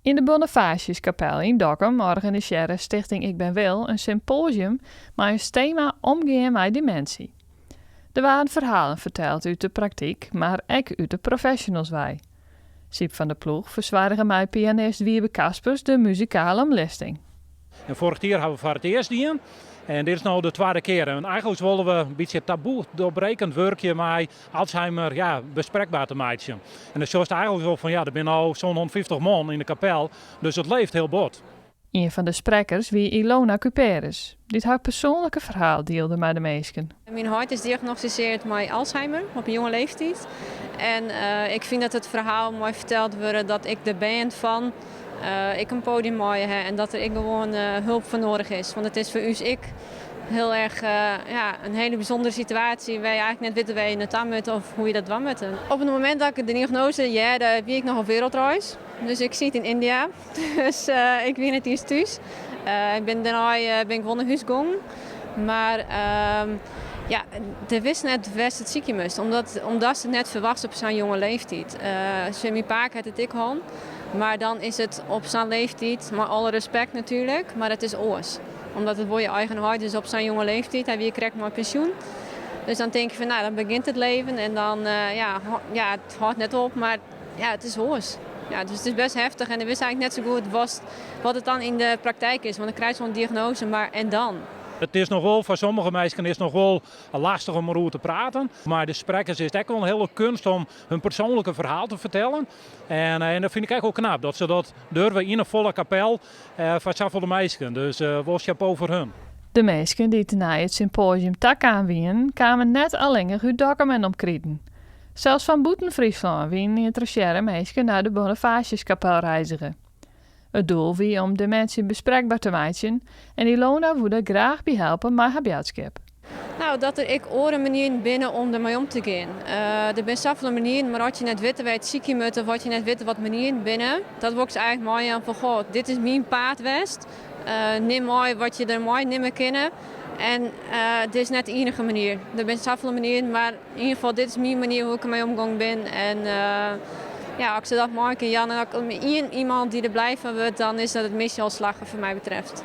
In de Bonifatiuskapel in Dokkum organiseerde Stichting Ik Ben Wil een symposium met een thema omgaan met dementie. Er waren verhalen verteld uit de praktijk, maar ook uit de professionals wij. Siep van der Ploeg verzwaarde mij pianist Wiebe Kaspers de muzikale omlisting. En vorig jaar hebben we voor het eerst gedaan. En dit is nu de tweede keer. En eigenlijk willen we een beetje taboe doorbrekend werkje met Alzheimer bespreekbaar te maken. En dan zoals het eigenlijk wel van er zijn al zo'n 150 man in de kapel, dus het leeft heel bot. Een van de sprekers wie Ilona Cuperes. Dit haar persoonlijke verhaal deelde met de meesten. Mijn hart is diagnosticeerd met Alzheimer op een jonge leeftijd. En ik vind dat het verhaal mooi verteld wordt dat ik de band van ik een podium mooi heb en dat er gewoon hulp voor nodig is. Want het is voor u ik heel erg een hele bijzondere situatie waar je eigenlijk net weet waar je het aan moet of hoe je dat aan moet. Op het moment dat ik de diagnose daar ben ik nog op wereldreis. Dus ik zit in India, dus ik ben het hier thuis. Ik ben daarna gewoon naar huis gegaan. Maar er wist net best het ziekje moest, omdat ze net verwacht op zijn jonge leeftijd. Mijn pa had het ik gewoon. Maar dan is het op zijn leeftijd, maar alle respect natuurlijk, maar het is oors. Omdat het voor je eigen hart is op zijn jonge leeftijd, hij weer krijgt maar pensioen. Dus dan denk je van, dan begint het leven en dan, het houdt net op, maar het is oors. Ja, dus het is best heftig en ik wist eigenlijk net zo goed wat het dan in de praktijk is. Want dan krijg je zo'n diagnose, maar en dan? Het is nog wel, voor sommige mensen is nog wel lastig om erover te praten. Maar de sprekers is het echt wel een hele kunst om hun persoonlijke verhaal te vertellen. En dat vind ik echt wel knap, dat ze dat durven in een volle kapel voor zoveel mensen. Dus wel chapeau voor hun. De meesten die na het symposium tak aanwien, kwamen net alleen uit Dokkum en omkrieten. Zelfs van buiten Friesland wien geïnteresseerde mensen naar de Bonifatiuskapel reizigen. Het doel wie om dementie bespreekbaar te maken en Ilona wilde graag bij helpen met haar boodschap. Nou, dat er ik oren manieren binnen om ermee om te gaan. Er zijn zoveel manieren, maar als je net weet waar het ziekje moet of wat je net weet wat manieren binnen, dat wordt eigenlijk mooi aan van goh, dit is mijn paard west. Neem mooi wat je er mooi niet meer kennen. En dit is net de enige manier. Er zijn zoveel manieren, maar in ieder geval dit is mijn manier hoe ik ermee omgang ben. En als ze dat maken, en ook iemand die er blij van wordt, dan is dat het missie al slagen voor mij betreft.